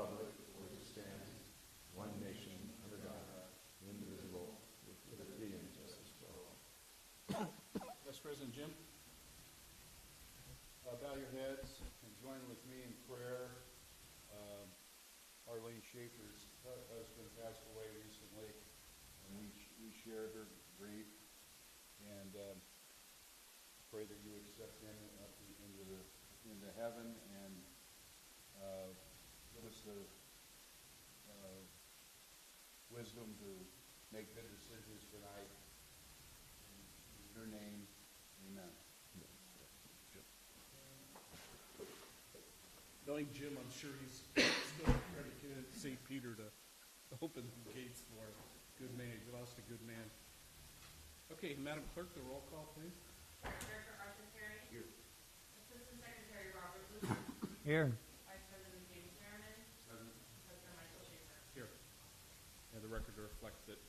republic for which it stands, one nation, under God, indivisible, with liberty and justice for all. Vice President Jim, bow your heads and join with me in prayer. Arlene Schaefer's husband passed away recently, and we share her grief, and pray that you accept him up into heaven, and give us the wisdom to make good decisions tonight. In your name, amen. Knowing Jim, I'm sure he's still trying to get St. Peter to open the gates for him. Good man. We lost a good man. Okay, Madam Clerk, the roll call, please. Director Arthur Perry. Here. Assistant Secretary Robert Luce. Here. Vice President James Merriman. President Michael Schaefer. Here. And the record to reflect that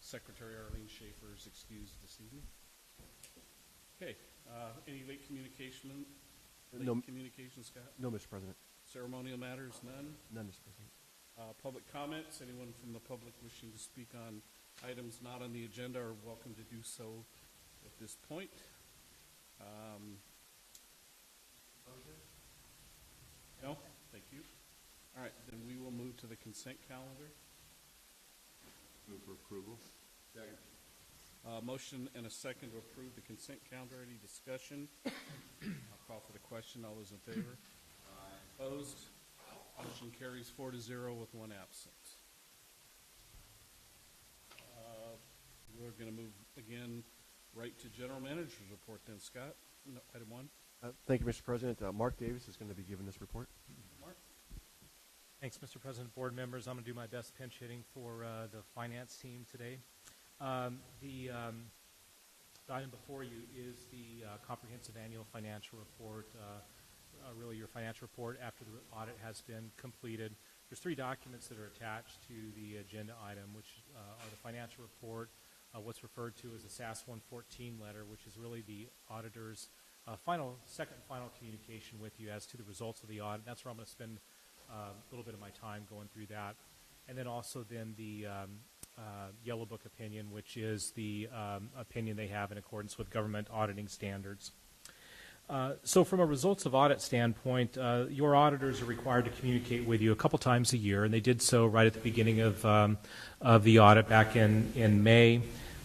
Secretary Arlene Schaefer is excused this evening. Okay. Any late communication? Communications, Scott? No, Mr. President. Ceremonial matters, none. None, Mr. President. Public comments, anyone from the public wishing to speak on items not on the agenda are welcome to do so at this point. No? Thank you. All right, then we will move to the consent calendar. Move for approval. Second. Motion and a second to approve the consent calendar. Any discussion? I'll call for the question. All those in favor? Aye. Opposed? Motion carries 4-0 with one absent. We're going to move again right to General Manager's report then. Scott, item 1. Thank you, Mr. President. Mark Davis is going to be giving this report. Mark? Thanks, Mr. President, board members. I'm going to do my best pinch hitting for the finance team today. The item before you is the comprehensive annual financial report, really your financial report after the audit has been completed. There's 3 documents that are attached to the agenda item, which are the financial report, what's referred to as a SAS 114 letter, which is really the auditor's second final communication with you as to the results of the audit. That's where I'm going to spend a little bit of my time going through that. And then also then the Yellow Book opinion, which is the opinion they have in accordance with government auditing standards. So from a results of audit standpoint, your auditors are required to communicate with you a couple times a year, and they did so right at the beginning of the audit back in May.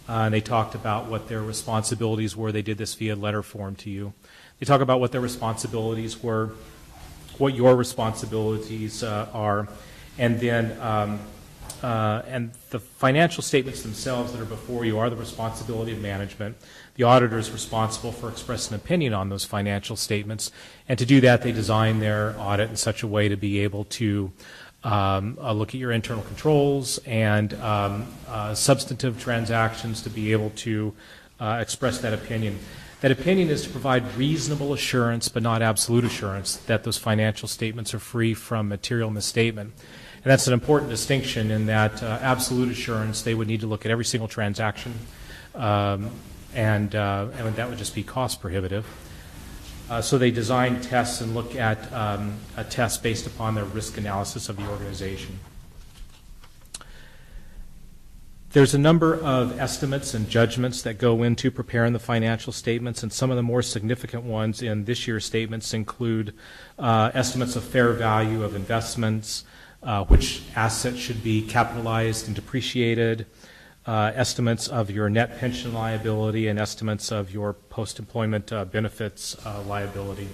And they talked about what their responsibilities were. They did this via letter form to you. They talk about what their responsibilities were, what your responsibilities are, and then and the financial statements themselves that are before you are the responsibility of management. The auditor is responsible for expressing an opinion on those financial statements, and to do that, they design their audit in such a way to be able to look at your internal controls and substantive transactions to be able to express that opinion. That opinion is to provide reasonable assurance, but not absolute assurance, that those financial statements are free from material misstatement. And that's an important distinction in that absolute assurance, they would need to look at every single transaction, and that would just be cost prohibitive. So they design tests and look at a test based upon their risk analysis of the organization. There's a number of estimates and judgments that go into preparing the financial statements, and some of the more significant ones in this year's statements include estimates of fair value of investments, which assets should be capitalized and depreciated, estimates of your net pension liability, and estimates of your post-employment benefits liability.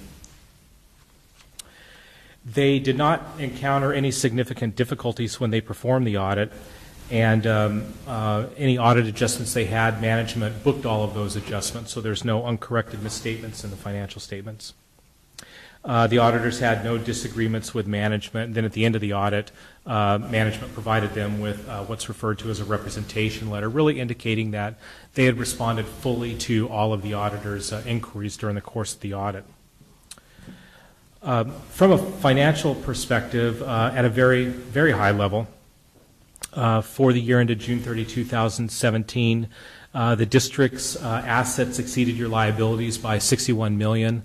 They did not encounter any significant difficulties when they performed the audit, and any audit adjustments they had, management booked all of those adjustments, so there's no uncorrected misstatements in the financial statements. The auditors had no disagreements with management. And then at the end of the audit, management provided them with what's referred to as a representation letter, really indicating that they had responded fully to all of the auditors' inquiries during the course of the audit. From a financial perspective, at a very, very high level, for the year ended June 30, 2017, the district's assets exceeded your liabilities by $61 million.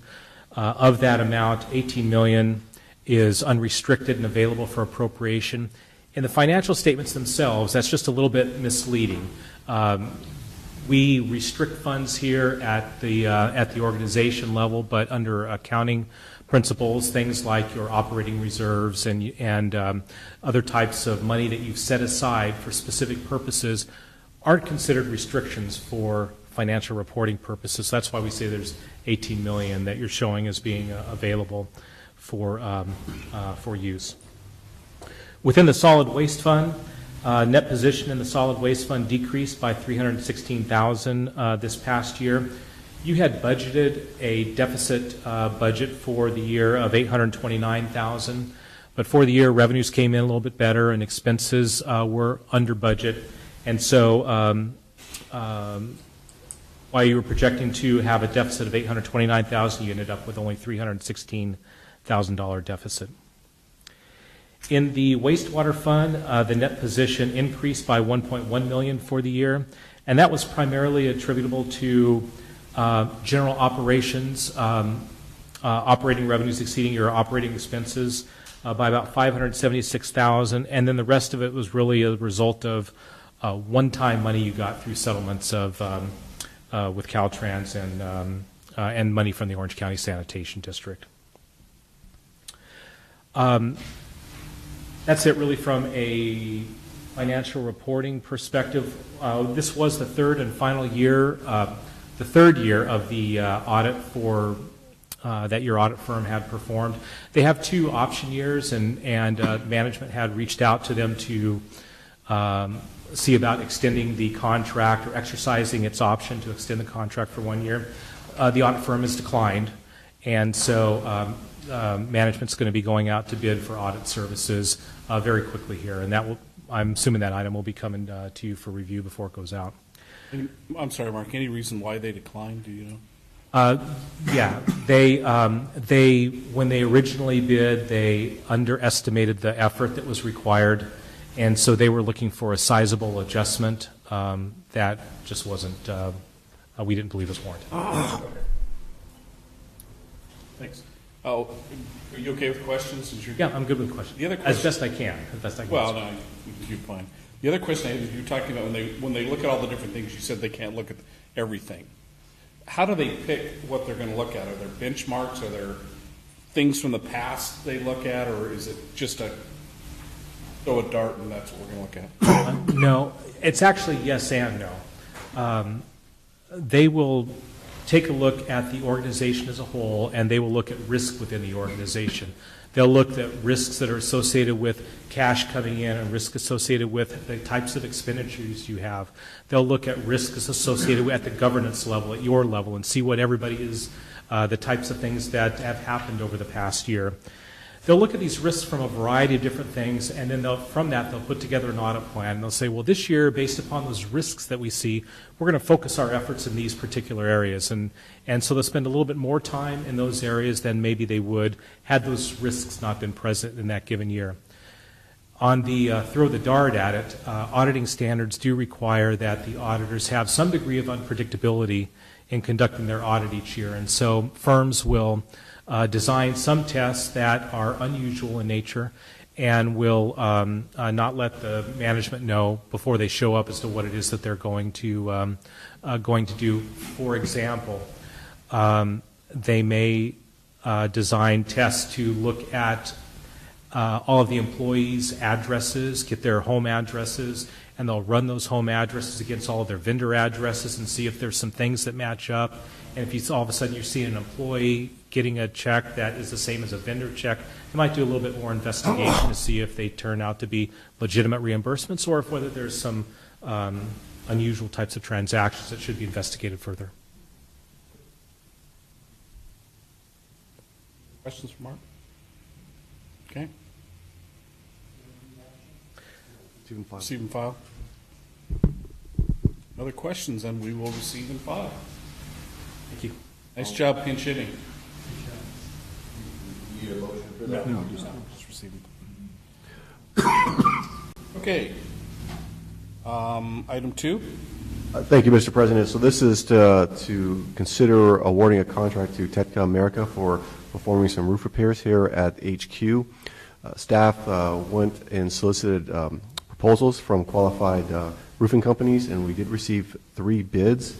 Of that amount, $18 million is unrestricted and available for appropriation. In the financial statements themselves, that's just a little bit misleading. We restrict funds here at the organization level, but under accounting principles, things like your operating reserves and other types of money that you've set aside for specific purposes aren't considered restrictions for financial reporting purposes. That's why we say there's $18 million that you're showing as being available for use. Within the solid waste fund, net position in the solid waste fund decreased by $316,000 this past year. You had budgeted a deficit budget for the year of $829,000, but for the year, revenues came in a little bit better and expenses were under budget. And so while you were projecting to have a deficit of $829,000, you ended up with only $316,000 deficit. In the wastewater fund, the net position increased by $1.1 million for the year, and that was primarily attributable to general operations, operating revenues exceeding your operating expenses by about $576,000, and then the rest of it was really a result of one-time money you got through settlements of with Caltrans and money from the Orange County Sanitation District. That's it really from a financial reporting perspective. This was the third and final year, the third year of the audit for that your audit firm had performed. They have 2 option years, and management had reached out to them to see about extending the contract or exercising its option to extend the contract for 1 year. The audit firm has declined, and so management's going to be going out to bid for audit services very quickly here, and that will, I'm assuming that item will be coming to you for review before it goes out. I'm sorry, Mark, any reason why they declined, do you know? Yeah, they when they originally bid, they underestimated the effort that was required, and so they were looking for a sizable adjustment that just wasn't, we didn't believe was warranted. Thanks. Oh, are you okay with questions? Yeah, I'm good with questions. The other as question, best I can. As best I can. well, no, you're fine. The other question I had is you're talking about when they look at all the different things. You said they can't look at everything. How do they pick what they're going to look at? Are there benchmarks? Are there things from the past they look at, or is it just throw a dart and that's what we're going to look at? No, it's actually yes and no. They will take a look at the organization as a whole, and they will look at risk within the organization. They'll look at risks that are associated with cash coming in and risk associated with the types of expenditures you have. They'll look at risks associated with at the governance level, at your level, and see what everybody is, the types of things that have happened over the past year. They'll look at these risks from a variety of different things, and then from that they'll put together an audit plan. And they'll say, well, this year, based upon those risks that we see, we're going to focus our efforts in these particular areas. And so they'll spend a little bit more time in those areas than maybe they would had those risks not been present in that given year. On the throw the dart at it, auditing standards do require that the auditors have some degree of unpredictability in conducting their audit each year. And so firms will design some tests that are unusual in nature and will not let the management know before they show up as to what it is that they're going to do. For example, they may design tests to look at all of the employees' addresses, get their home addresses, and they'll run those home addresses against all of their vendor addresses and see if there's some things that match up. And if all of a sudden you're seeing an employee getting a check that is the same as a vendor check, they might do a little bit more investigation to see if they turn out to be legitimate reimbursements or if whether there's some unusual types of transactions that should be investigated further. Questions for Mark? Okay. Receive and file. Other questions, then we will receive and file. Thank you. Nice job pinch hitting. Need a motion for No, that? just receive and okay. Item 2. Thank you, Mr. President. So this is to consider awarding a contract to Tetka America for performing some roof repairs here at HQ. Staff went and solicited proposals from qualified roofing companies, and we did receive 3 bids.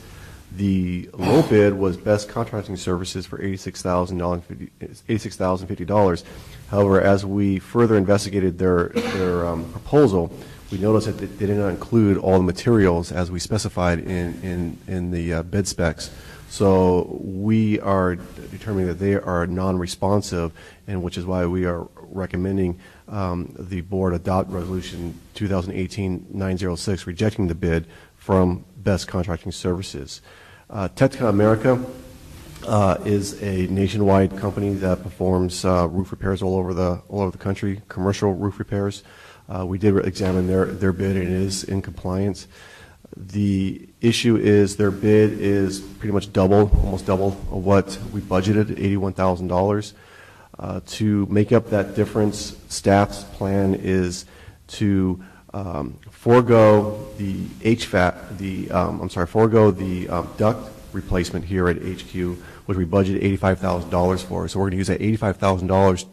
The low bid was Best Contracting Services for $86,050. However, as we further investigated their proposal, we noticed that they did not include all the materials as we specified in the bid specs. So we are determining that they are non-responsive, and which is why we are recommending the board adopt Resolution 2018-906, rejecting the bid from Best Contracting Services. Tectica America is a nationwide company that performs roof repairs all over the country, commercial roof repairs. We did examine their bid, and it is in compliance. The issue is their bid is pretty much almost double of what we budgeted, $81,000. To make up that difference, staff's plan is to forego the duct replacement here at HQ, which we budgeted $85,000 for. So we're going to use that $85,000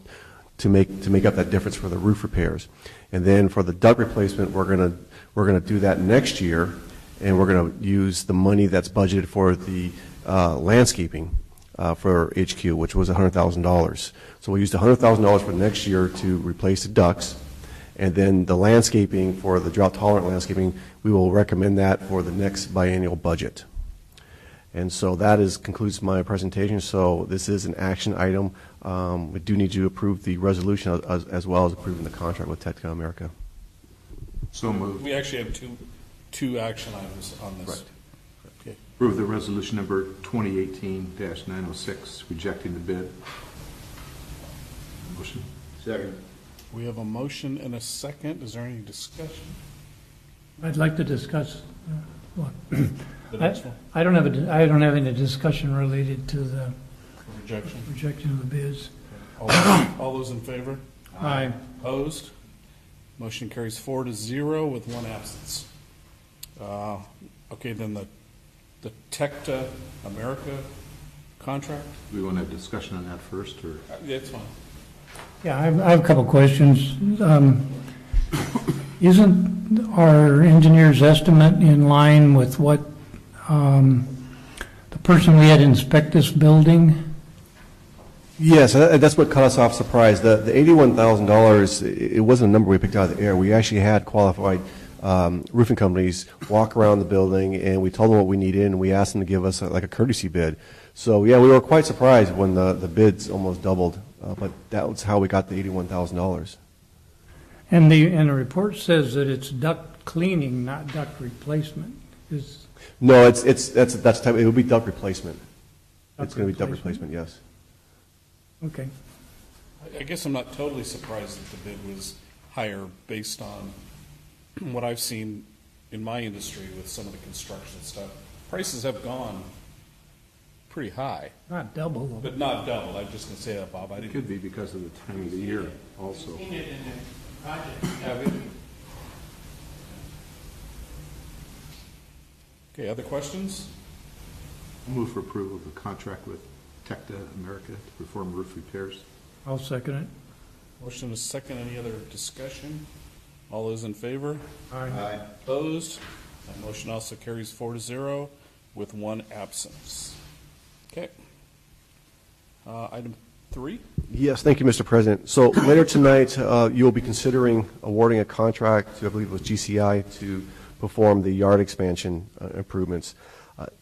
to make up that difference for the roof repairs. And then for the duct replacement, we're going to do that next year, and we're going to use the money that's budgeted for the landscaping for HQ, which was $100,000. So we used $100,000 for next year to replace the ducts, and then the landscaping for the drought-tolerant landscaping, we will recommend that for the next biennial budget. And so that concludes my presentation. So this is an action item. We do need to approve the resolution as well as approving the contract with Tectica America. So moved. We actually have two action items on this. Correct. Okay. Approve the resolution number 2018-906, rejecting the bid. Motion. Second. We have a motion and a second. Is there any discussion? I'd like to discuss, what? The next one? I don't have any discussion related to the Rejection. rejection of the bids. All those in favor? Aye. Opposed? Motion carries 4-0 with 1 absence. Okay, then the Tectica America contract? We want to have discussion on that first, or? Yeah, it's fine. Yeah, I have a couple questions. Isn't our engineer's estimate in line with what the person we had inspect this building? Yes, that's what caught us off surprise. The $81,000, it wasn't a number we picked out of the air. We actually had qualified roofing companies walk around the building, and we told them what we needed, and we asked them to give us a courtesy bid. So yeah, we were quite surprised when the bids almost doubled, but that was how we got the $81,000. And the report says that it's duct cleaning, not duct replacement. No, that's type. It would be duct replacement. It's going to be duct replacement, yes. Okay. I guess I'm not totally surprised that the bid was higher based on what I've seen in my industry with some of the construction stuff. Prices have gone pretty high, Not double. but not double. I'm just going to say that, Bob. I It didn't. could be because of the time of the year also. Okay, other questions? Move for approval of the contract with Tectica America to perform roof repairs. I'll second it. Motion is second. Any other discussion? All those in favor? Aye. Opposed? That motion also carries 4-0 with 1 absence. Okay. Item 3? Yes, thank you, Mr. President. So later tonight, you'll be considering awarding a contract to, I believe it was GCI, to perform the yard expansion improvements.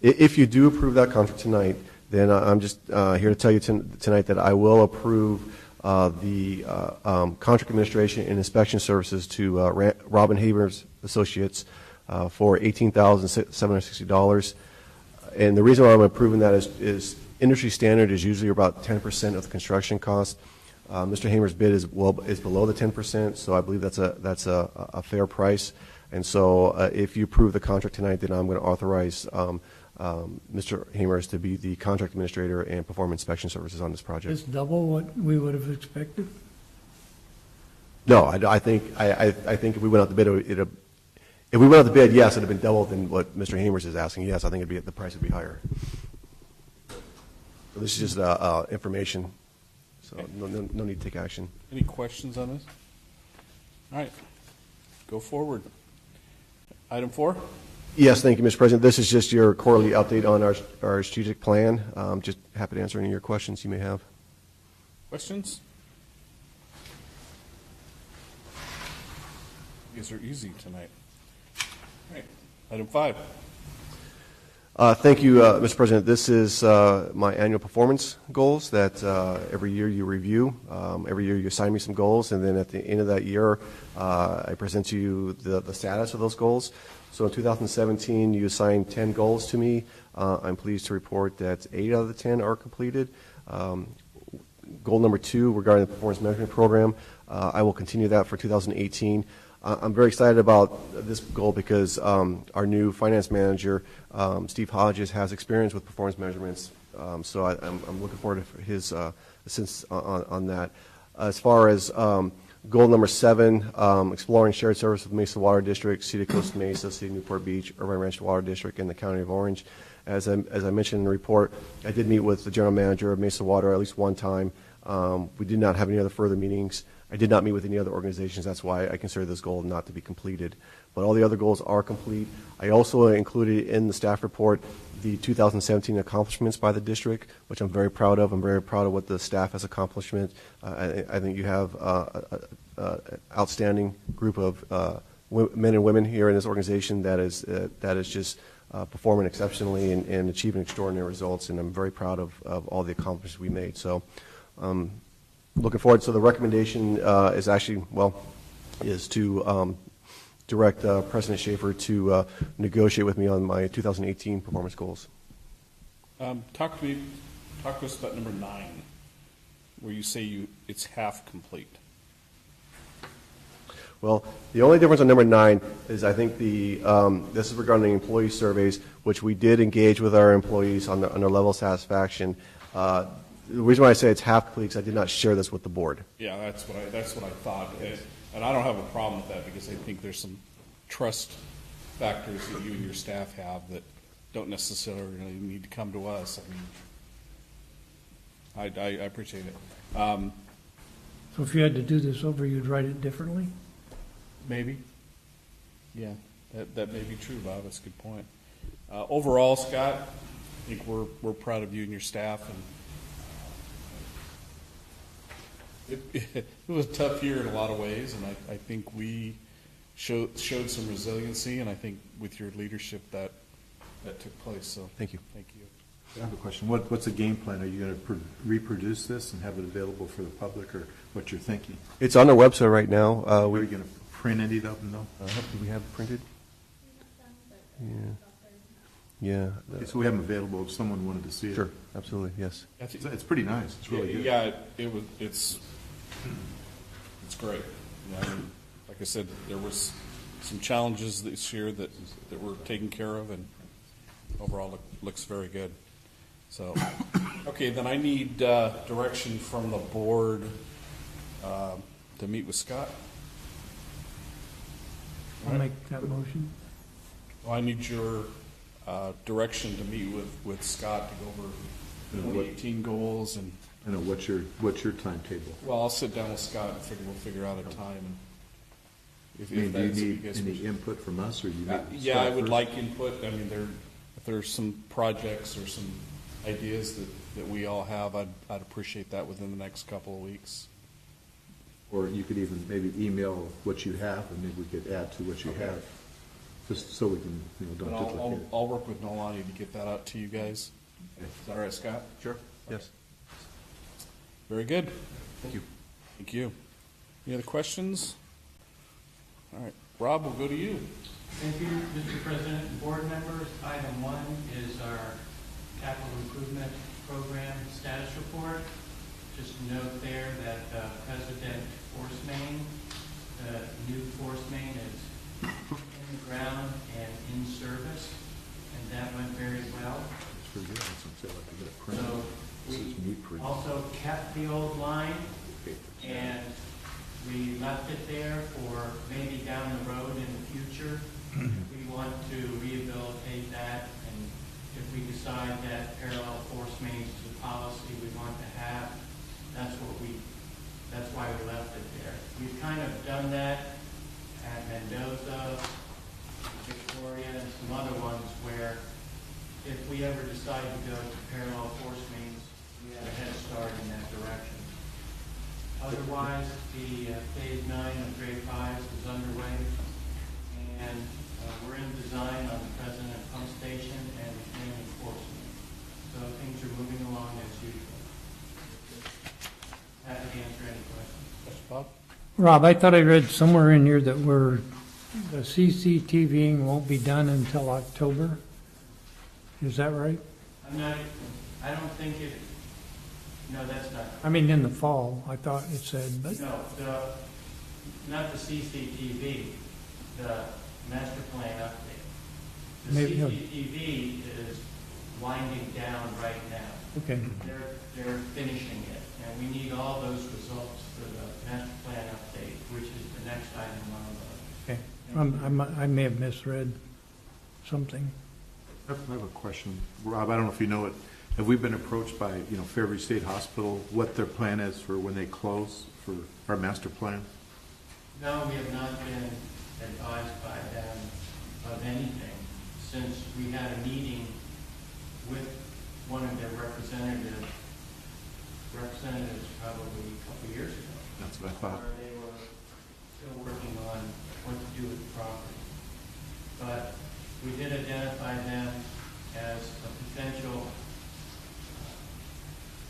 If you do approve that contract tonight, then I'm just here to tell you tonight that I will approve the contract administration and inspection services to Robin Havers Associates for $18,760. And the reason why I'm approving that is industry standard is usually about 10% of the construction cost. Mr. Hamer's bid is below the 10%, so I believe that's a fair price. And so if you approve the contract tonight, then I'm going to authorize Mr. Hamers to be the contract administrator and perform inspection services on this project. Is double what we would have expected? No, I think if we went out the bid, if we went out the bid, yes, it'd have been double than what Mr. Hamers is asking. Yes, I think the price would be higher. So this is just information So no need to take action. Any questions on this? All right, go forward. Item 4? Yes, thank you, Mr. President. This is just your quarterly update on our strategic plan. Just happy to answer any of your questions you may have. Questions? These are easy tonight. All right, item 5. Thank you, Mr. President. This is my annual performance goals that every year you review. Every year you assign me some goals, and then at the end of that year, I present to you the status of those goals. So in 2017, you assigned 10 goals to me. I'm pleased to report that 8 out of the 10 are completed. Goal number 2 regarding the performance management program, I will continue that for 2018. I'm very excited about this goal because our new finance manager, Steve Hodges, has experience with performance measurements. So I'm looking forward to his assistance on that. As far as goal number 7, exploring shared service with Mesa Water District, City of Costa Mesa, City of Newport Beach, Irvine Ranch Water District, and the County of Orange. As I mentioned in the report, I did meet with the general manager of Mesa Water at least one time. We did not have any other further meetings. I did not meet with any other organizations. That's why I consider this goal not to be completed. But all the other goals are complete. I also included in the staff report the 2017 accomplishments by the district, which I'm very proud of. I'm very proud of what the staff has accomplished. I think you have an outstanding group of men and women here in this organization that is just performing exceptionally and achieving extraordinary results. And I'm very proud of all the accomplishments we made. So. Looking forward. So the recommendation is actually, is to direct President Schaefer to negotiate with me on my 2018 performance goals. Talk to us about number 9, where you say it's half complete. Well, the only difference on number 9 is I think this is regarding the employee surveys, which we did engage with our employees on their level of satisfaction. The reason why I say it's half complete is I did not share this with the board. Yeah, that's what I thought, and I don't have a problem with that because I think there's some trust factors that you and your staff have that don't necessarily need to come to us. I mean, I appreciate it. So if you had to do this over, you'd write it differently? Maybe. Yeah, that may be true, Bob. That's a good point. Overall, Scott, I think we're proud of you and your staff, and it was a tough year in a lot of ways, and I think we showed some resiliency, and I think with your leadership that took place. So thank you. Thank you. I have a question. What's the game plan? Are you going to reproduce this and have it available for the public, or what you're thinking? It's on our website right now. Are you going to print any of them, though? Do we have it printed? Yeah. So we have them available if someone wanted to see it. Sure, absolutely, yes. It's pretty nice. It's really good. Yeah, it's great. I mean, like I said, there was some challenges this year that were taken care of, and overall it looks very good. So, okay, then I need direction from the board to meet with Scott. I'll make that motion. Well, I need your direction to meet with Scott to go over 2018 goals and. I know, what's your timetable? Well, I'll sit down with Scott and we'll figure out a time. And Do you need any input from us, or you need yeah, I would first? like input. I mean, if there's some projects or some ideas that we all have, I'd appreciate that within the next couple of weeks. Or you could even maybe email what you have, and maybe we could add to what you have, just so we can, don't But duplicate it. I'll work with Nolani to get that out to you guys. Is that all right, Scott? Sure, yes. Very good. Thank you. Thank you. Any other questions? All right, Rob, we'll go to you. Thank you, Mr. President and board members. Item 1 is our capital improvement program status report. Just note there that President Force Main, the new Force Main is in the ground and in service, and that went very well. It's pretty good. That's what I'm saying, like, I get a print. So This is we neat print. also kept the old line, and we left it there for maybe down the road in the future. We want to rehabilitate that, and if we decide that parallel force mains is a policy we want to have, that's why we left it there. We've kind of done that at Mendoza, Victoria, and some other ones where if we ever decide to go to parallel force mains, we have a head start in that direction. Otherwise, the Phase 9 of grade 5 is underway, and we're in design on the President Pump Station and main enforcement. So things are moving along as usual. Happy to answer any questions. Bob? Rob, I thought I read somewhere in here that the CCTVing won't be done until October. Is that right? I don't think it, no, that's not. I mean, in the fall, I thought it said, but, No, not the CCTV, the master plan update. The Maybe- CCTV is winding down right now. okay. They're finishing it, and we need all those results for the master plan update, which is the next item on the. Okay. I may have misread something. I have a question. Rob, I don't know if you know it. Have we been approached by, Fairview State Hospital, what their plan is for when they close for our master plan? No, we have not been advised by them of anything since we had a meeting with one of their representatives probably a couple years ago. That's what I thought. Where they were still working on what to do with the property. But we did identify them as a potential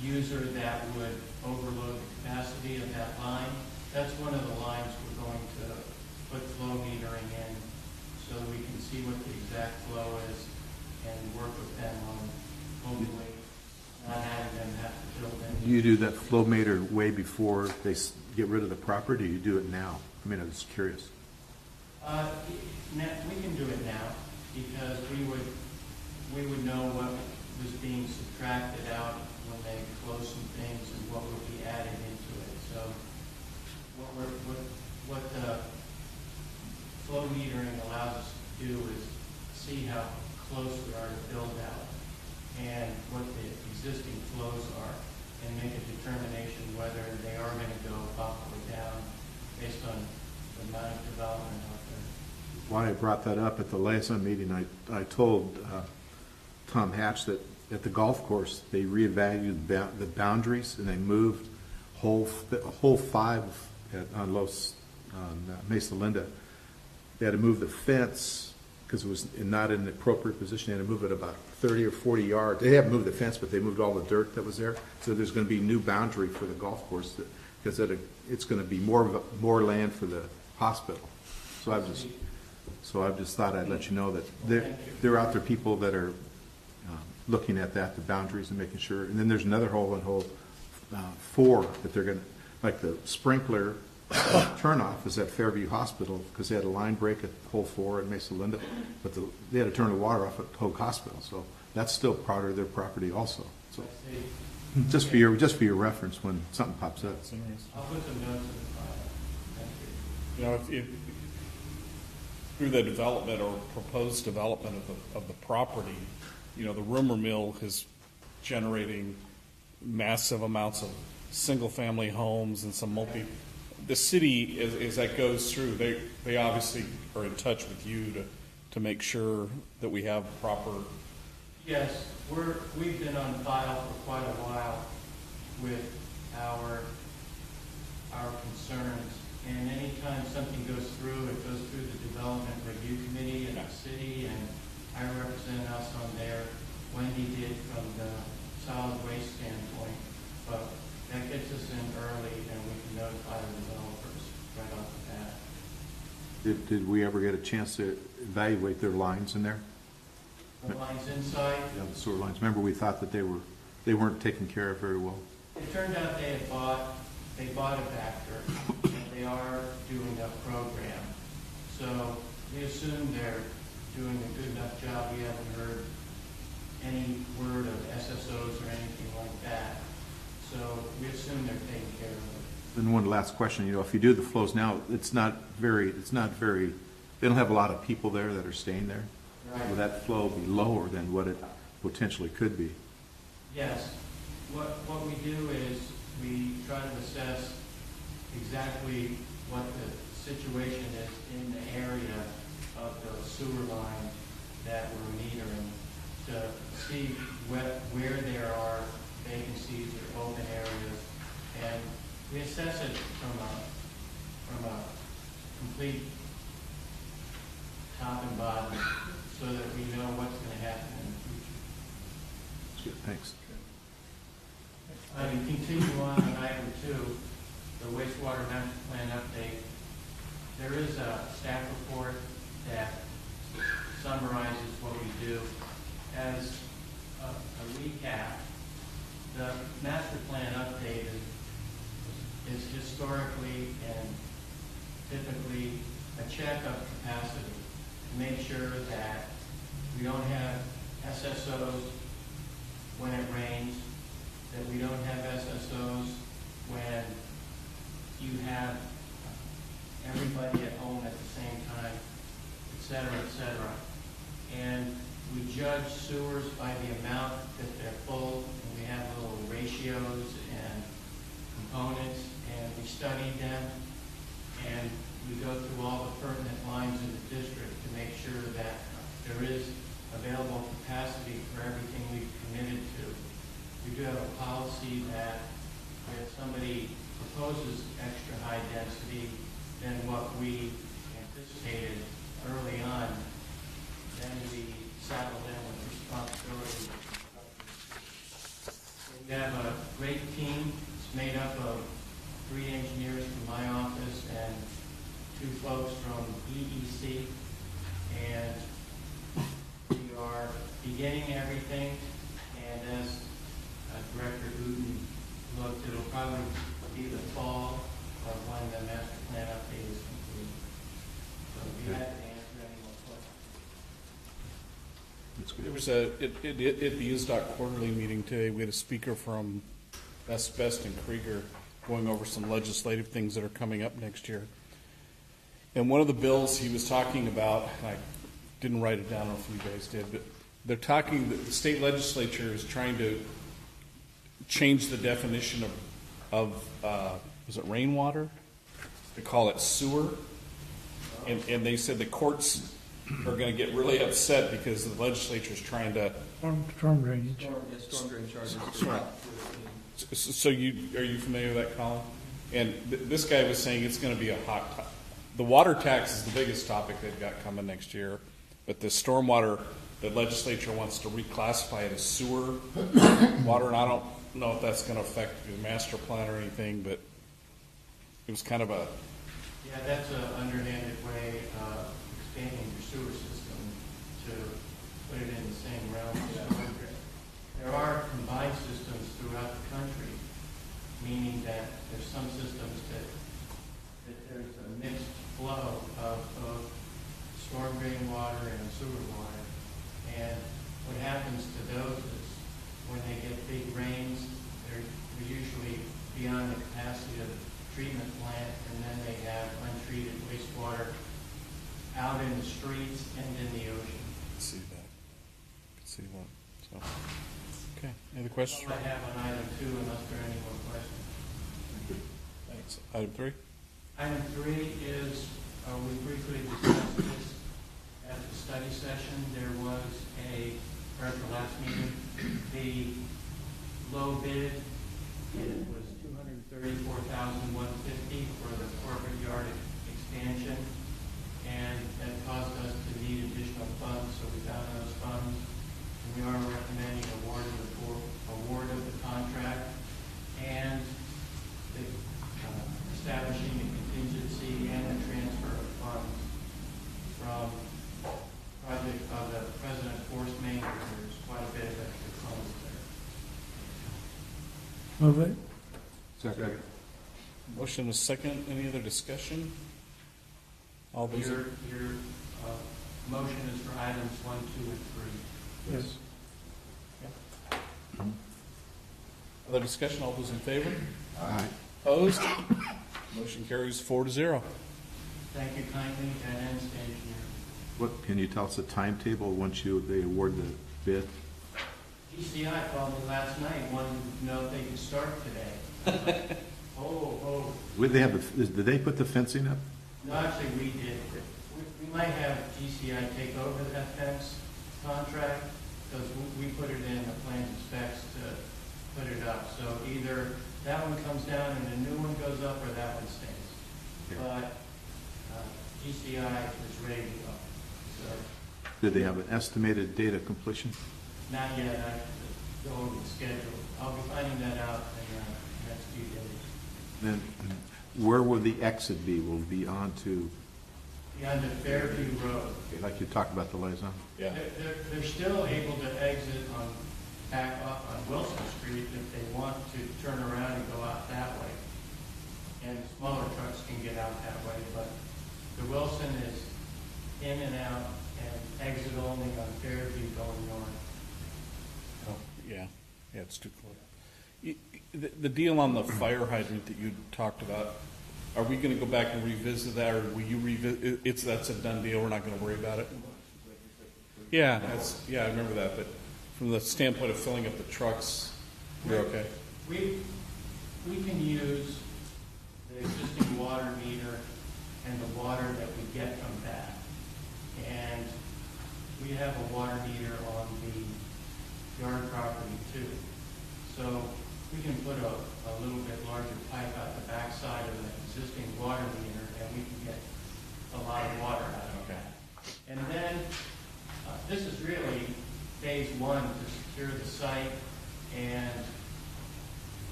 user that would overload the capacity of that line. That's one of the lines we're going to put flow metering in so that we can see what the exact flow is and work with them on hopefully not having them have to build in. Do you do that flow meter way before they get rid of the property, or do you do it now? I mean, I'm just curious. We can do it now because we would know what was being subtracted out when they close some things and what would be added into it. So what the flow metering allows us to do is see how close we are to build out and what the existing flows are and make a determination whether they are going to go up or down based on the amount of development out there. Why I brought that up at the liaison meeting, I told Tom Hatch that at the golf course, they reevaluated the boundaries and they moved hole 5 on Mesa Linda. They had to move the fence because it was not in the appropriate position. They had to move it about 30 or 40 yards. They haven't moved the fence, but they moved all the dirt that was there. So there's going to be new boundary for the golf course because it's going to be more land for the hospital. So I've just thought I'd let you know that there are out there people that are looking at the boundaries and making sure. And then there's another hole in hole 4 that they're going to, like the sprinkler turnoff is at Fairview Hospital because they had a line break at hole 4 at Mesa Linda, but they had to turn the water off at Hoag Hospital. So that's still part of their property also. So just for your reference when something pops up. I'll put some notes in the file. Thank you. If through the development or proposed development of the property, the rumor mill is generating massive amounts of single-family homes and some the city, as that goes through, they obviously are in touch with you to make sure that we have proper. Yes, we've been on file for quite a while with our concerns. And anytime something goes through, it goes through the development review committee in the city, and I represent us on there. Wendy did from the solid waste standpoint, but that gets us in early, and we can notify the developers right off the bat. Did we ever get a chance to evaluate their lines in there? The lines inside, Yeah, the sewer lines. Remember, we thought that they weren't taken care of very well. it turned out they bought a Vector, and they are doing a program. So we assume they're doing a good enough job. We haven't heard any word of SSOs or anything like that. So we assume they're taking care of it. And one last question, if you do the flows now, it's not very, they don't have a lot of people there that are staying there. Right. Will that flow be lower than what it potentially could be? Yes. What we do is we try to assess exactly what the situation is in the area of the sewer line that we're metering, to see where there are vacancies or open areas. And we assess it from a complete top and bottom, so that we know what's going to happen in the future. That's good, thanks. I mean, continue on item 2, the wastewater master plan update. There is a staff report that summarizes what we do. As a recap, the master plan update is historically and typically a check of capacity to make sure that we don't have SSOs when it rains, that we don't have SSOs when you have everybody at home at the same time, et cetera, et cetera. And we judge sewers by the amount that they're full, and we have little ratios and components, and we study them, and we go through all the pertinent lines in the district to make sure that there is available capacity for everything we've committed to. We do have a policy that if somebody proposes extra high density than what we anticipated early on, then we saddle them with responsibility. We have a great team. It's made up of 3 engineers from my office and 2 folks from EEC, and we are beginning everything, and as Director Uden looked, it'll probably be the fall of when the master plan update is complete. So if you have to answer any more questions. That's good. There was at the USDOT quarterly meeting today, we had a speaker from Best and Krieger going over some legislative things that are coming up next year. And one of the bills he was talking about, and I didn't write it down, I don't know if you guys did, but they're talking, the state legislature is trying to change the definition of was it rainwater? They call it sewer. And they said the courts are going to get really upset because the legislature is trying to. Storm drainage. Storm drain charges. So are you familiar with that, Colin? And this guy was saying it's going to be a hot topic. The water tax is the biggest topic they've got coming next year, but the stormwater, the legislature wants to reclassify it as sewer water, and I don't know if that's going to affect the master plan or anything, but it was kind of a. Yeah, that's an underhanded way of expanding your sewer system to put it in the same realm as storm drain. There are combined systems throughout the country, meaning that there's some systems that there's a mixed flow of storm drain water and sewer water. And what happens to those is when they get big rains, they're usually beyond the capacity of the treatment plant, and then they have untreated wastewater out in the streets and in the ocean. See that. See that. So, okay. Any other questions? That's all I have on item 2, unless there are any more questions. Thanks. Item 3. Item 3 is, we briefly discussed this at the study session. There was or at the last meeting, the low bid, it was $234,150 for the corporate yard expansion, and that caused us to need additional funds, so we found those funds. And we are recommending award of the contract and establishing the contingency and the transfer of funds from project of the President Force Main. There's quite a bit of extra funds there. Move it. Second. Motion is second. Any other discussion? All those. Your motion is for items 1, 2, and 3. Yes. Other discussion? All those in favor? Aye. Opposed? Motion carries 4-0. Thank you kindly, and engineer. What, can you tell us the timetable once they award the bid? GCI called me last night, wanted to know if they could start today. Would they have, did they put the fencing up? No, actually, we did. We might have GCI take over that fence contract, because we put it in the plans and specs to put it up. So either that one comes down and a new one goes up, or that one stays. Okay. But GCI is ready to go. So Did they have an estimated date of completion? not yet, I have to go over the schedule. I'll be finding that out in the next few days. Then where will the exit be? Will it be onto, Beyond the Fairview Road. like you talked about the liaison? Yeah. They're still able to exit back up on Wilson Street if they want to turn around and go out that way. And smaller trucks can get out that way, but the Wilson is in and out and exit only on Fairview going north. Oh, yeah, it's too close. The deal on the fire hydrant that you talked about, are we going to go back and revisit that, or will you revisit? That's a done deal. We're not going to worry about it. Yeah, I remember that. But from the standpoint of filling up the trucks, you're okay. We can use the existing water meter and the water that we get from that. And we have a water meter on the yard property too. So we can put a little bit larger pipe out the backside of the existing water meter, and we can get a lot of water out of that. And then, this is really phase one to secure the site and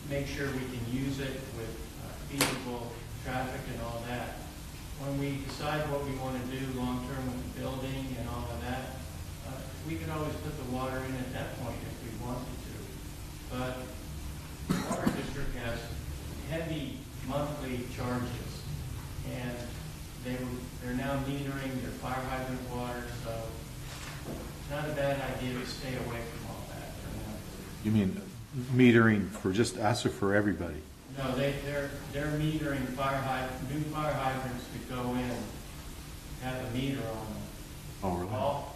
make sure we can use it with feasible traffic and all that. When we decide what we want to do long-term with the building and all of that, we can always put the water in at that point if we wanted to. But the water district has heavy monthly charges, and they're now metering their fire hydrant water, so it's not a bad idea to stay away from all that for now. You mean metering for just us or for everybody? No, they're metering new fire hydrants that go in, have a meter on them. Oh, really? All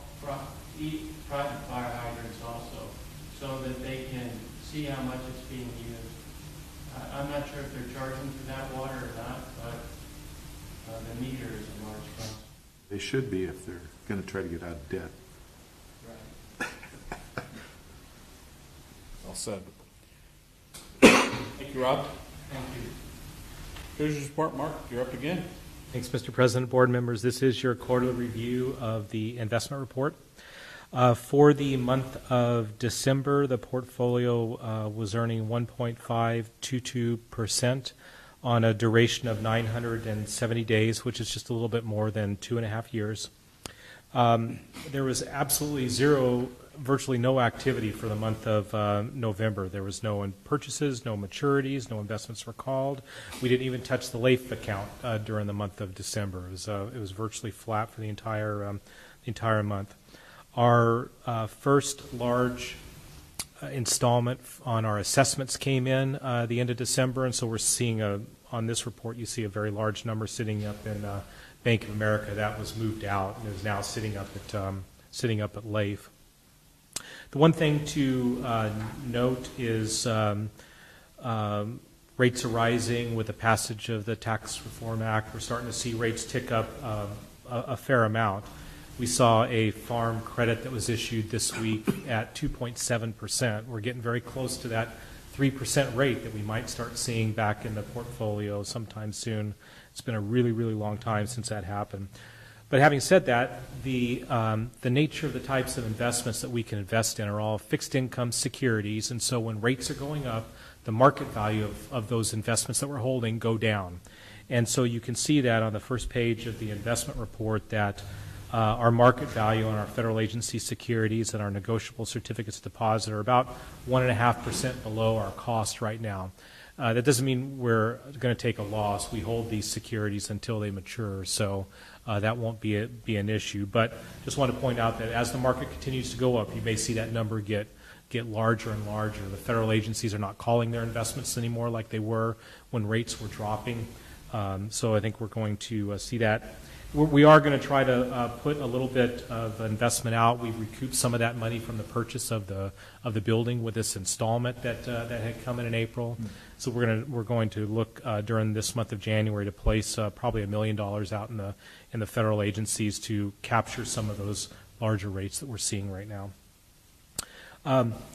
private fire hydrants also, so that they can see how much it's being used. I'm not sure if they're charging for that water or not, but the meter is a large cost. They should be if they're going to try to get out of debt. Right. All said. Thank you, Rob. Thank you. Treasurer's report, Mark. You're up again. Thanks, Mr. President, board members. This is your quarterly review of the investment report. For the month of December, the portfolio was earning 1.522% on a duration of 970 days, which is just a little bit more than 2.5 years. There was absolutely virtually no activity for the month of November. There was no purchases, no maturities, no investments were called. We didn't even touch the LAIF account during the month of December. It was virtually flat for the entire month. Our first large installment on our assessments came in the end of December, and so we're seeing on this report you see a very large number sitting up in Bank of America. That was moved out and is now sitting up at LAIF. The one thing to note is rates are rising with the passage of the Tax Reform Act. We're starting to see rates tick up a fair amount. We saw a farm credit that was issued this week at 2.7%. We're getting very close to that 3% rate that we might start seeing back in the portfolio sometime soon. It's been a really, really long time since that happened. But having said that, the nature of the types of investments that we can invest in are all fixed income securities, and so when rates are going up, the market value of those investments that we're holding go down. And so you can see that on the first page of the investment report that our market value on our federal agency securities and our negotiable certificates of deposit are about 1.5% below our cost right now. That doesn't mean we're going to take a loss. We hold these securities until they mature, so that won't be an issue. But just want to point out that as the market continues to go up, you may see that number get larger and larger. The federal agencies are not calling their investments anymore like they were when rates were dropping. So I think we're going to see that. we are going to try to put a little bit of investment out. We recouped some of that money from the purchase of the building with this installment that had come in April. So we're going to look during this month of January to place probably $1 million out in the federal agencies to capture some of those larger rates that we're seeing right now.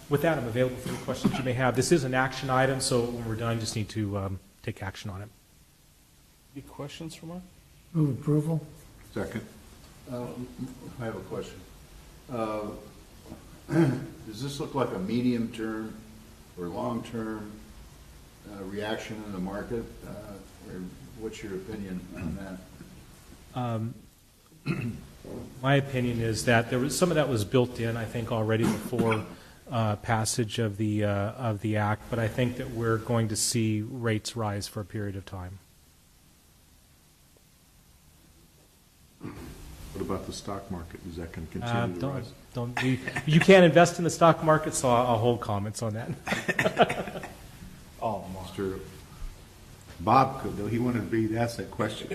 With that, I'm available for any questions you may have. This is an action item, so when we're done, just need to take action on it. Any questions from Mark? Move approval? Second. I have a question. Does this look like a medium-term or long-term reaction in the market? Or what's your opinion on that? My opinion is that there was some of that was built in, I think, already before passage of the act, but I think that we're going to see rates rise for a period of time. What about the stock market? Is that going to continue to rise? You can't invest in the stock market, so I'll hold comments on that. Oh, Mr. Bob could, though. He wanted to be asked that question.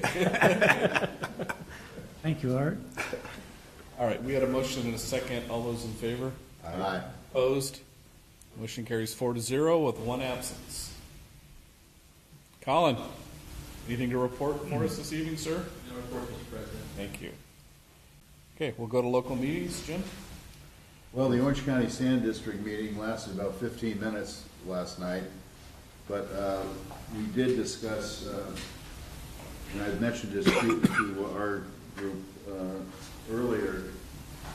Thank you, Art. All right, we had a motion and a second. All those in favor? Aye. Opposed? Motion carries 4-0 with one absence. Colin, anything to report for us this evening, sir? No report, Mr. President. Thank you. Okay, we'll go to local meetings. Jim? Well, the Orange County Sand District meeting lasted about 15 minutes last night, but we did discuss, and I mentioned this to our group earlier.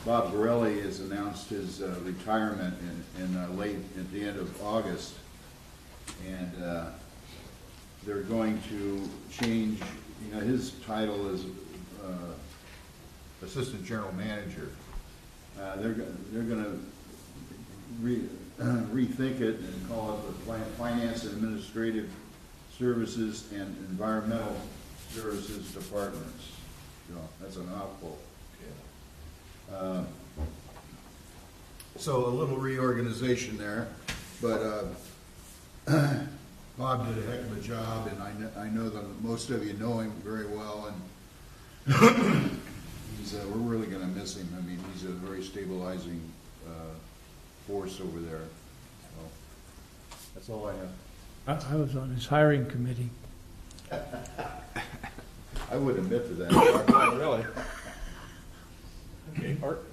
Bob Borelli has announced his retirement in late at the end of August, and they're going to change. You know, his title is Assistant General Manager. They're going to rethink it and call it the Finance and Administrative Services and Environmental Services Departments. You know, that's a mouthful. So a little reorganization there, but Bob did a heck of a job, and I know that most of you know him very well, and we're really going to miss him. I mean, he's a very stabilizing force over there. So that's all I have. I was on his hiring committee. I would admit to that. Really? Okay, Art?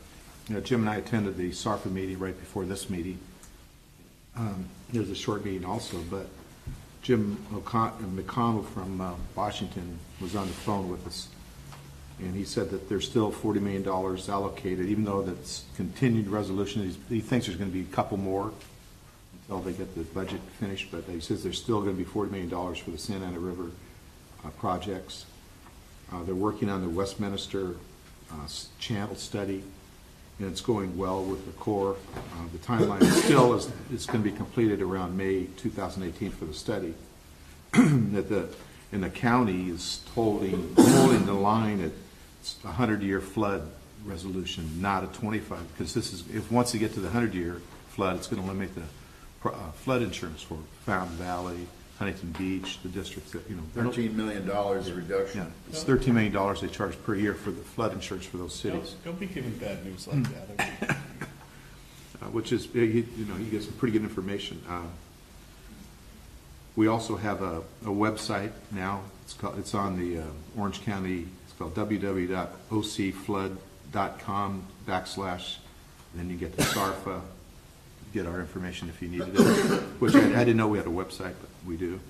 You know, Jim and I attended the SARFA meeting right before this meeting. There was a short meeting also, but Jim McConnell from Washington was on the phone with us, and he said that there's still $40 million allocated, even though that's continued resolution. He thinks there's going to be a couple more until they get the budget finished, but he says there's still going to be $40 million for the Santa Ana River projects. They're working on the Westminster channel study, and it's going well with the Corps. The timeline still is it's going to be completed around May 2018 for the study. And the county is holding the line at a 100-year flood resolution, not a 25, because this is once you get to the 100-year flood, it's going to limit the flood insurance for Fountain Valley, Huntington Beach, the districts that, you know. $13 million reduction. Yeah, it's $13 million they charge per year for the flood insurance for those cities. Don't be giving bad news like that. Which is, you get some pretty good information. We also have a website now. It's on the Orange County. It's called www.ocflood.com/. Then you get the SARFA, get our information if you needed it. Which I didn't know we had a website, but we do.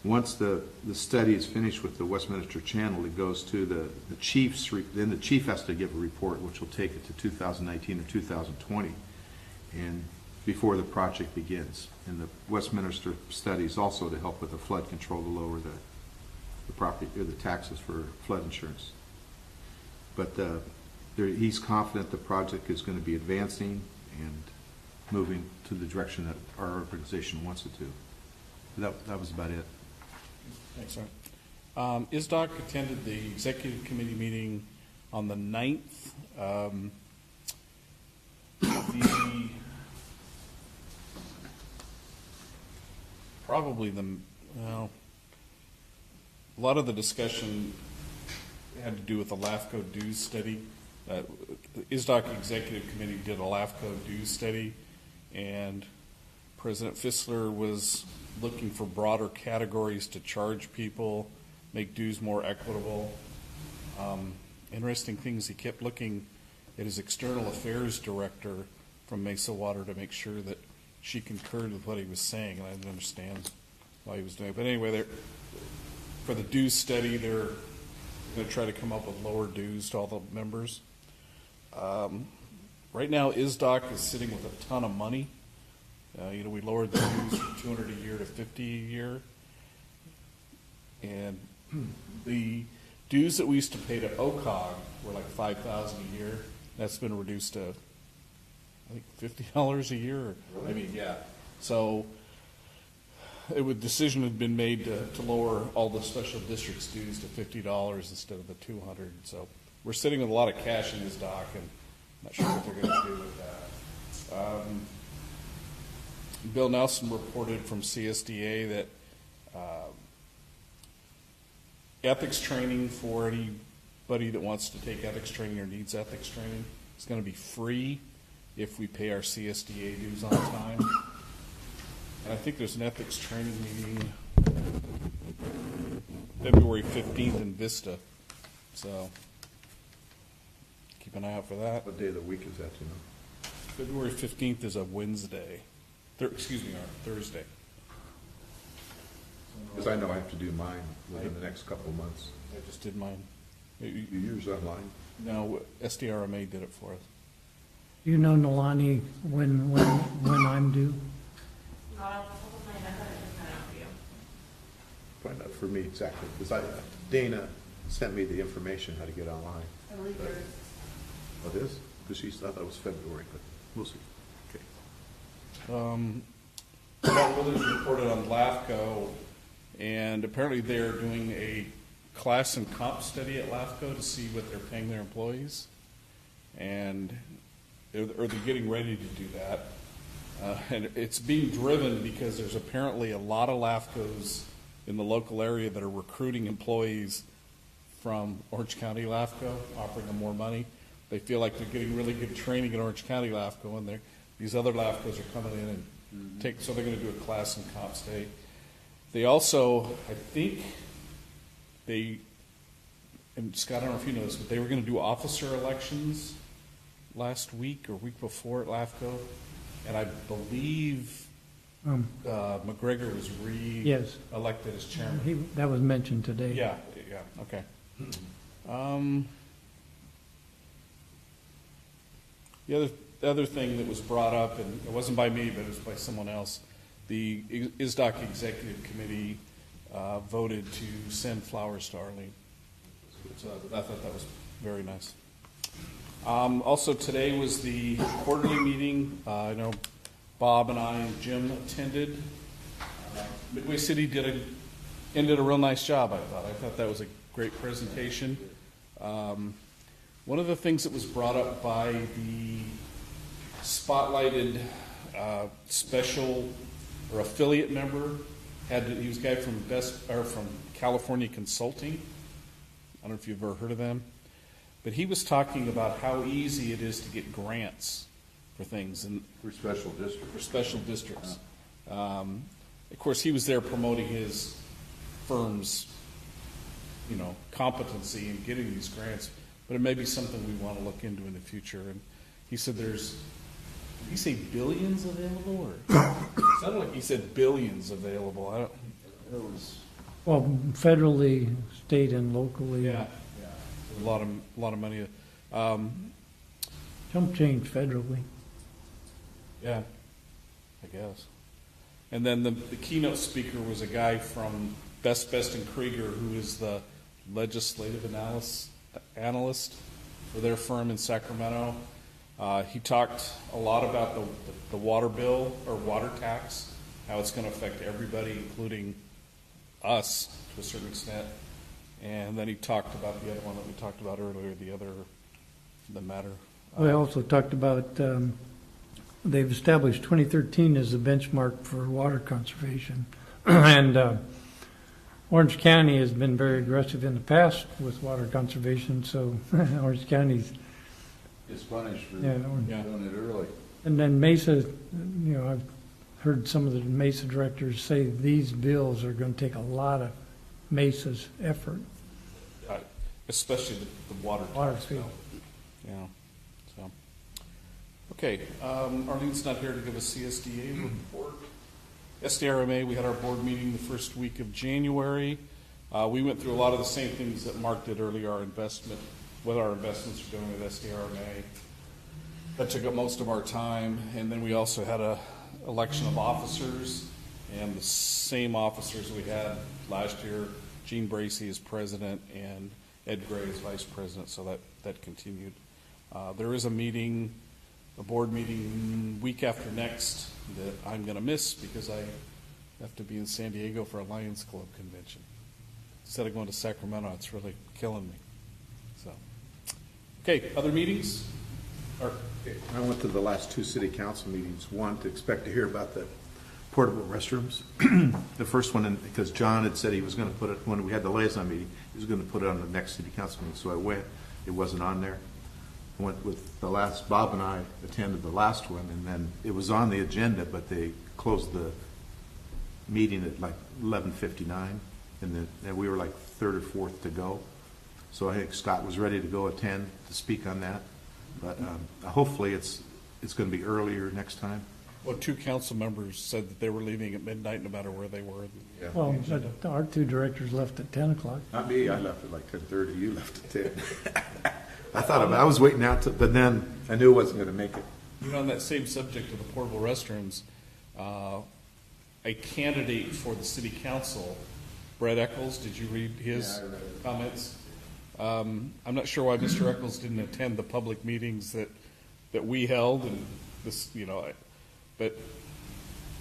Once the study is finished with the Westminster Channel, it goes to the chiefs. Then the chief has to give a report, which will take it to 2019 or 2020, and before the project begins. And the Westminster study is also to help with the flood control to lower the property or the taxes for flood insurance. But he's confident the project is going to be advancing and moving to the direction that our organization wants it to. That was about it. Thanks, Art. ISDOC attended the executive committee meeting on the 9th. a lot of the discussion had to do with the LAFCO dues study. The ISDOC Executive Committee did a LAFCO dues study, and President Fissler was looking for broader categories to charge people, make dues more equitable. Interesting things, he kept looking at his external affairs director from Mesa Water to make sure that she concurred with what he was saying, and I didn't understand why he was doing it. But anyway, for the dues study, they're going to try to come up with lower dues to all the members. Right now, ISDOC is sitting with a ton of money. We lowered the dues from $200 a year to $50 a year. And the dues that we used to pay to OCOG were like $5,000 a year. That's been reduced to, I think, $50 a year. Yeah. So decision had been made to lower all the special districts dues to $50 instead of the $200. So we're sitting with a lot of cash in ISDOC, and I'm not sure what they're going to do with that. Bill Nelson reported from CSDA that ethics training for anybody that wants to take ethics training or needs ethics training is going to be free if we pay our CSDA dues on time. And I think there's an ethics training meeting February 15th in Vista. So keep an eye out for that. What day of the week is that, you know? February 15th is a Wednesday. Thursday. Because I know I have to do mine within the next couple of months. I just did mine. You use online? No, SDRMA did it for us. You know, Nolani, when I'm due? Not off the top of my head, but I can find out for you. Find out for me exactly, because Dana sent me the information how to get online. I believe yours. Oh, it is? Because she thought that was February, but we'll see. Okay. Bob Withers reported on LAFCO, and apparently they're doing a class and comp study at LAFCO to see what they're paying their employees, and they're getting ready to do that. And it's being driven because there's apparently a lot of LAFCOs in the local area that are recruiting employees from Orange County LAFCO, offering them more money. They feel like they're getting really good training at Orange County LAFCO, and these other LAFCOs are coming in and so they're going to do a class and comp study. They also, I think, and Scott, I don't know if you know this, but they were going to do officer elections last week or week before at LAFCO, and I believe McGregor was Yes. re-elected as chairman. That was mentioned today. Yeah, okay. The other thing that was brought up, and it wasn't by me, but it was by someone else, the ISDOC Executive Committee voted to send flowers to Arlene. So I thought that was very nice. Also today was the quarterly meeting. I know Bob and I and Jim attended. Midway City ended a real nice job, I thought. I thought that was a great presentation. One of the things that was brought up by the spotlighted special or affiliate member he was a guy from from California Consulting. I don't know if you've ever heard of them, but he was talking about how easy it is to get grants for things and For special districts. for special districts. Of course, he was there promoting his firm's, competency in getting these grants, but it may be something we want to look into in the future. And he said did he say billions available, or it sounded like he said billions available. Well, federally, state and locally. A lot of money. Jump change federally. Yeah, I guess. And then the keynote speaker was a guy from Best and Krieger, who is the legislative analyst for their firm in Sacramento. He talked a lot about the water bill or water tax, how it's going to affect everybody, including us to a certain extent. And then he talked about the other one that we talked about earlier, the matter. We also talked about, they've established 2013 as the benchmark for water conservation. And Orange County has been very aggressive in the past with water conservation, so Orange County's, It's punished for yeah. doing it early. And then Mesa, you know, I've heard some of the Mesa directors say these bills are going to take a lot of Mesa's effort. Especially the water. Water tax fee. bill. Yeah, so. Okay, Arlene's not here to give a CSDA report. SDRMA, we had our board meeting the first week of January. We went through a lot of the same things that Mark did earlier, what our investments are doing with SDRMA. That took up most of our time, and then we also had a election of officers, and the same officers we had last year, Gene Bracy is president, and Ed Gray is vice president, so that continued. There is a board meeting week after next that I'm going to miss because I have to be in San Diego for a Lions Club convention. Instead of going to Sacramento, it's really killing me. So, okay, other meetings? I went to the last two city council meetings, one to expect to hear about the portable restrooms. The first one, because John had said he was going to put it, when we had the liaison meeting, he was going to put it on the next city council meeting, so I went. It wasn't on there. I went with the last, Bob and I attended the last one, and then it was on the agenda, but they closed the meeting at like 11:59, and we were like third or fourth to go. So I think Scott was ready to go attend to speak on that. But hopefully it's going to be earlier next time. Well, two council members said that they were leaving at midnight no matter where they were. Well, but our two directors left at 10 o'clock. Not me, I left at like 10:30, you left at 10. I was waiting out, but then I knew I wasn't going to make it. You know, on that same subject of the portable restrooms, a candidate for the city council, Brett Eccles, did you read his comments? I'm not sure why Mr. Eccles didn't attend the public meetings that we held, and this, you know, but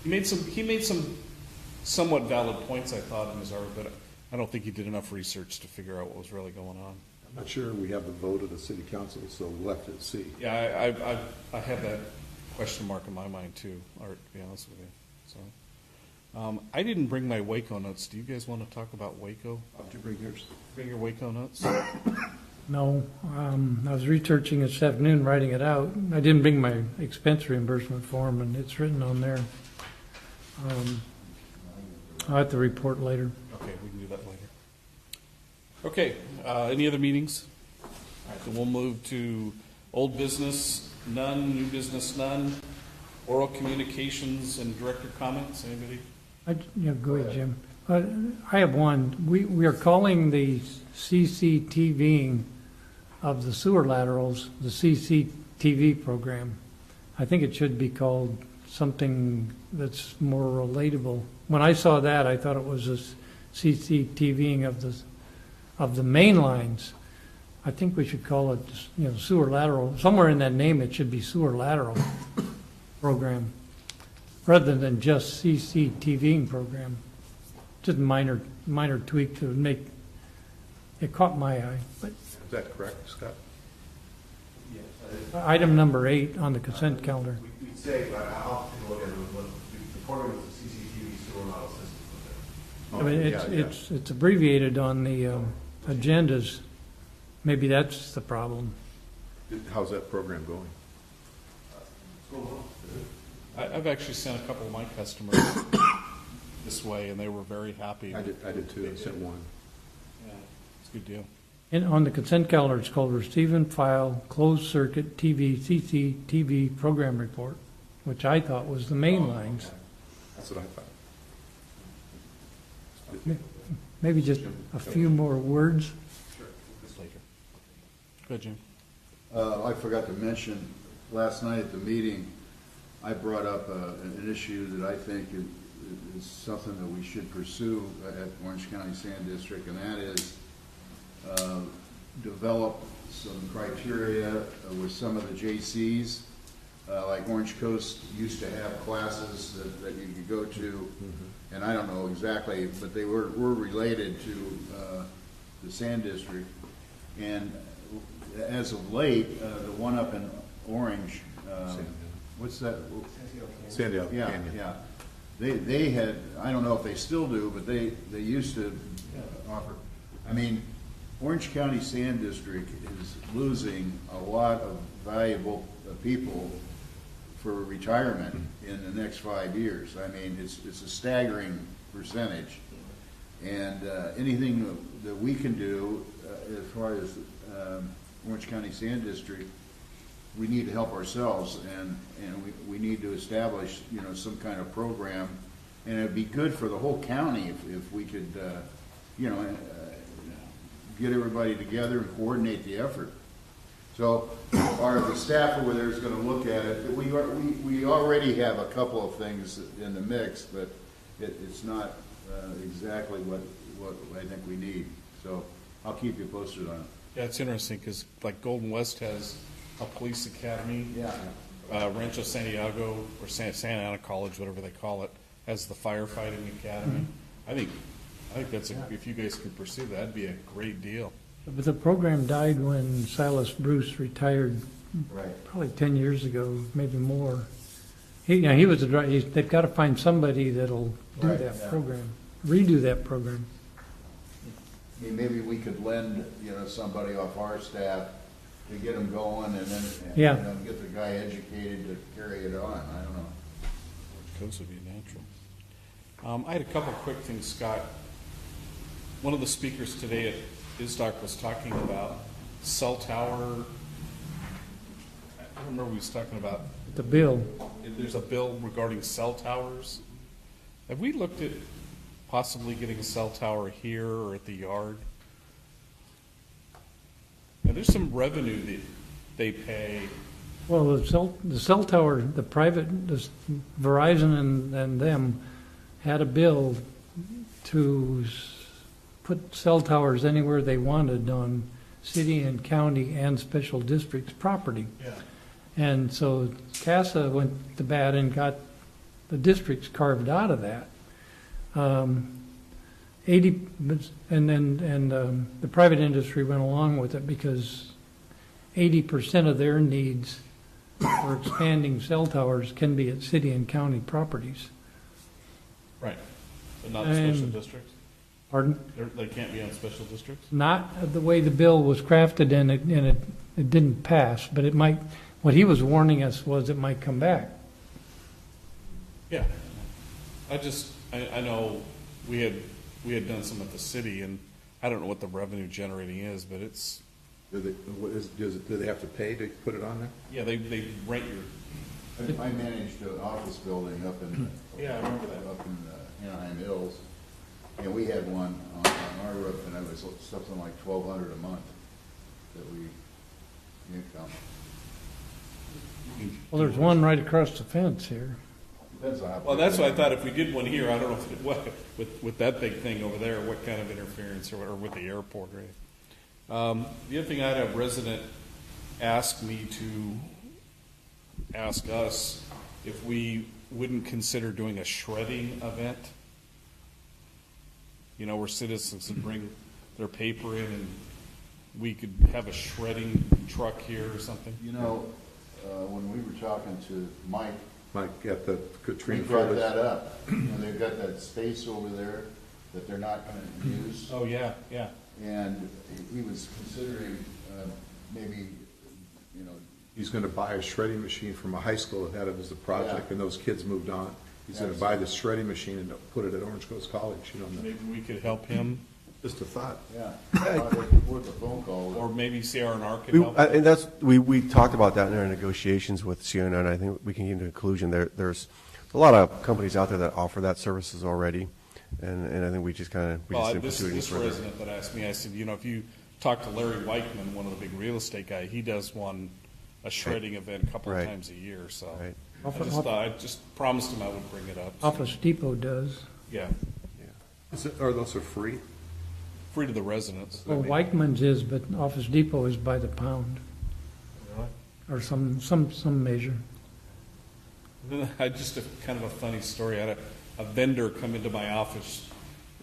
he made some somewhat valid points, I thought, in his argument, but I don't think he did enough research to figure out what was really going on. I'm not sure we have a vote of the city council, so we'll have to see. Yeah, I have that question mark in my mind too, Art, to be honest with you. So, I didn't bring my Waco notes. Do you guys want to talk about Waco? Did you bring yours? Bring your Waco notes? No, I was researching it this afternoon, writing it out. I didn't bring my expense reimbursement form, and it's written on there. I'll have to report later. Okay, we can do that later. Okay, any other meetings? All right, then we'll move to old business, none, new business, none. Oral communications and director comments, anybody? Go ahead, Jim. I have one. We are calling the CCTVing of the sewer laterals the CCTV program. I think it should be called something that's more relatable. When I saw that, I thought it was a CCTVing of the main lines. I think we should call it, sewer lateral. Somewhere in that name, it should be sewer lateral program, rather than just CCTVing program. Just a minor tweak to make it caught my eye. But Is that correct, Scott? item number 8 on the consent calendar. We'd say, but I'll take a look at it, the program is the CCTV sewer model system. I mean, it's abbreviated on the agendas. Maybe that's the problem. How's that program going? I've actually sent a couple of my customers this way, and they were very happy. I did too, I sent one. Yeah, it's a good deal. And on the consent calendar, it's called Receive and File Closed Circuit TV CCTV Program Report, which I thought was the main lines. That's what I thought. Maybe just a few more words. This later. Go ahead, Jim. I forgot to mention, last night at the meeting, I brought up an issue that I think is something that we should pursue at Orange County Sand District, and that is develop some criteria with some of the JCs. Like Orange Coast used to have classes that you could go to, and I don't know exactly, but they were related to the Sand District. And as of late, the one up in Orange, what's that? Sandy Yeah, Canyon. yeah. they had, I don't know if they still do, but they used to offer, I mean, Orange County Sand District is losing a lot of valuable people for retirement in the next 5 years. I mean, it's a staggering percentage. And anything that we can do as far as Orange County Sand District, we need to help ourselves, and we need to establish, you know, some kind of program. And it'd be good for the whole county if we could, you know, get everybody together and coordinate the effort. So the staff over there is going to look at it. We already have a couple of things in the mix, but it's not exactly what I think we need. So I'll keep you posted on it. Yeah, it's interesting because like Golden West has a police academy. Yeah. Rancho Santiago or Santa Ana College, whatever they call it, has the firefighting academy. I think that's if you guys could pursue that, that'd be a great deal. But the program died when Silas Bruce retired, Right. probably 10 years ago, maybe more. He was they've got to find somebody that'll do Right, that yeah. program, redo that program. I mean, maybe we could lend, you know, somebody off our staff to get them going, and then Yeah. you know, get the guy educated to carry it on. I don't know. Coast would be natural. I had a couple of quick things, Scott. One of the speakers today at ISDOC was talking about cell tower. I don't remember what he was talking about. The bill, There's a bill regarding cell towers. Have we looked at possibly getting a cell tower here or at the yard? Now, there's some revenue that they pay. well, the cell tower, the private, Verizon and them had a bill to put cell towers anywhere they wanted on city and county and special districts property. Yeah. And so CASA went to bat and got the districts carved out of that. 80, the private industry went along with it because 80% of their needs for expanding cell towers can be at city and county properties. Right. But not in special And- districts? Pardon? They can't be on special districts? Not the way the bill was crafted, and it didn't pass, but it might, what he was warning us was it might come back. Yeah. I know we had done some at the city, and I don't know what the revenue generating is, but it's, Do they have to pay to put it on there? yeah, they rent your, I managed an office building up in Yeah, I remember that. up in Anaheim Hills, and we had one on our roof, and it was something like $1,200 a month that we income. Well, there's one right across the fence here. Depends on how. well, that's why I thought if we did one here, I don't know if it, what, with that big thing over there, what kind of interference or with the airport, right? The other thing, I had a resident ask me to ask us if we wouldn't consider doing a shredding event. You know, where citizens can bring their paper in and we could have a shredding truck here or something. You know, when we were talking to Mike, Like at the we Katrina brought Furnace? that up. You know, they've got that space over there that they're not gonna use. Oh, yeah, yeah. And he was considering, maybe, you know, He's gonna buy a shredding machine from a high school that had it as a project, Yeah. and those kids moved on. He's gonna buy the shredding machine and put it at Orange Coast College, you know, Maybe we could help him, just a thought. yeah, worth a phone call. or maybe CR&R could We, help. and we talked about that in our negotiations with CNN, and I think we can get to a conclusion. There's a lot of companies out there that offer that services already, and I think we just kind of didn't This pursue it any this further. resident that asked me, I said, you know, if you talk to Larry Weichman, one of the big real estate guy, he does a shredding event a couple of Right. times a year, so. Right. I just promised him I would bring it up. Office Depot does. Yeah, Are those are free? free to the residents. Well, Weichman's is, but Office Depot is by the pound, or some measure. I just kind of a funny story. I had a vendor come into my office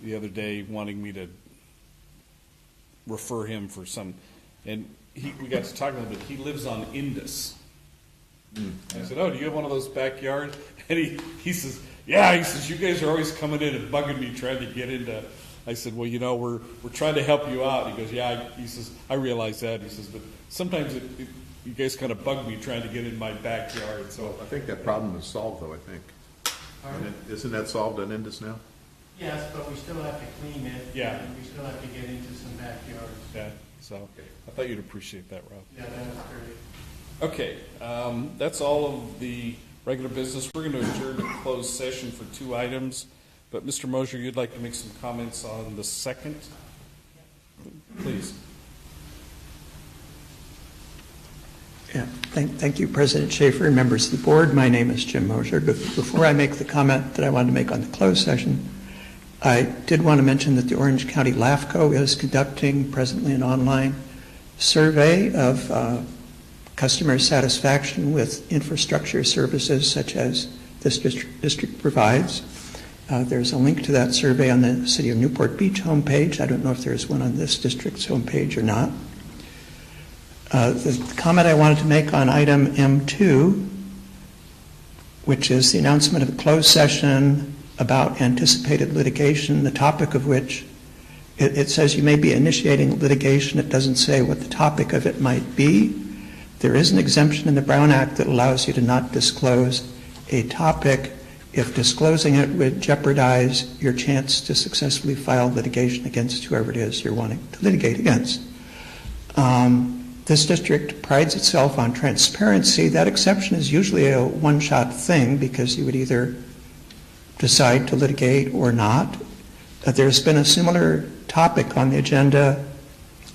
the other day wanting me to refer him for some, and we got to talking a little bit. He lives on Indus. I said, "Oh, do you have one of those backyards?" And he says, yeah, he says, you guys are always coming in and bugging me trying to get into, I said, well, you know, we're trying to help you out. He goes, yeah, he says, I realize that. He says, but sometimes you guys kind of bug me trying to get in my backyard, so. I think that problem is solved, though, I think. Isn't that solved on Indus now? Yes, but we still have to clean it. Yeah. And we still have to get into some backyards. Yeah, so, I thought you'd appreciate that, Rob. Yeah, that was great. Okay, that's all of the regular business. We're going to adjourn to closed session for 2 items. But Mr. Mosier, you'd like to make some comments on the second? Please. Yeah, thank you, President Schaefer and members of the board. My name is Jim Mosier. Before I make the comment that I wanted to make on the closed session, I did want to mention that the Orange County LAFCO is conducting presently an online survey of customer satisfaction with infrastructure services such as this district provides. There's a link to that survey on the City of Newport Beach homepage. I don't know if there's one on this district's homepage or not. The comment I wanted to make on item M2, which is the announcement of a closed session about anticipated litigation, the topic of which, it says you may be initiating litigation. It doesn't say what the topic of it might be. There is an exemption in the Brown Act that allows you to not disclose a topic if disclosing it would jeopardize your chance to successfully file litigation against whoever it is you're wanting to litigate against. This district prides itself on transparency. That exception is usually a one-shot thing because you would either decide to litigate or not. There's been a similar topic on the agenda.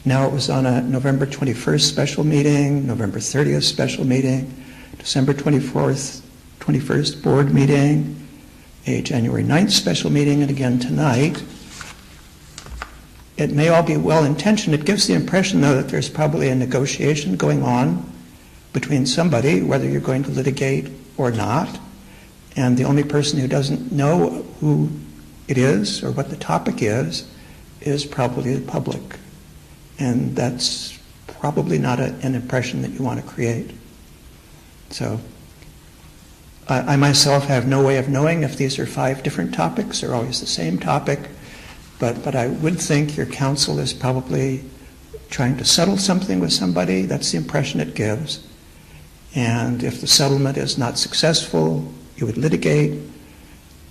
Now it was on a November 21st special meeting, November 30th special meeting, December 21st board meeting, a January 9th special meeting, and again tonight. It may all be well-intentioned. It gives the impression, though, that there's probably a negotiation going on between somebody, whether you're going to litigate or not, and the only person who doesn't know who it is or what the topic is probably the public. And that's probably not an impression that you want to create. So I myself have no way of knowing if these are 5 different topics or always the same topic. But I would think your counsel is probably trying to settle something with somebody. That's the impression it gives. And if the settlement is not successful, you would litigate.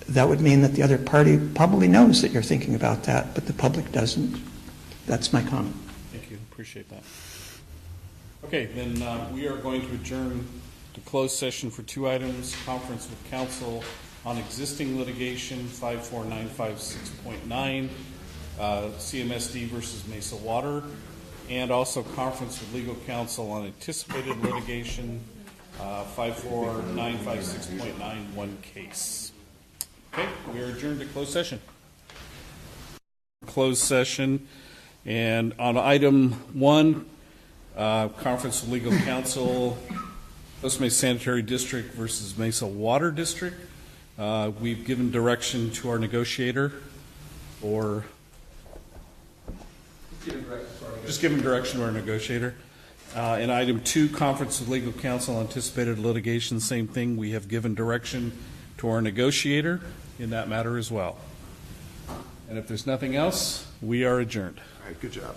That would mean that the other party probably knows that you're thinking about that, but the public doesn't. That's my comment. Thank you. Appreciate that. Okay, then we are going to adjourn to closed session for 2 items. Conference with counsel on existing litigation, 54956.9, CMSD versus Mesa Water, and also conference with legal counsel on anticipated litigation, 54956.9, one case. Okay, we are adjourned to closed session. Closed session, and on item 1, conference with legal counsel, Costa Mesa Sanitary District versus Mesa Water District. We've given direction to our negotiator, or just given direction to our negotiator. In item 2, conference with legal counsel, anticipated litigation, same thing. We have given direction to our negotiator in that matter as well. And if there's nothing else, we are adjourned. All right, good job.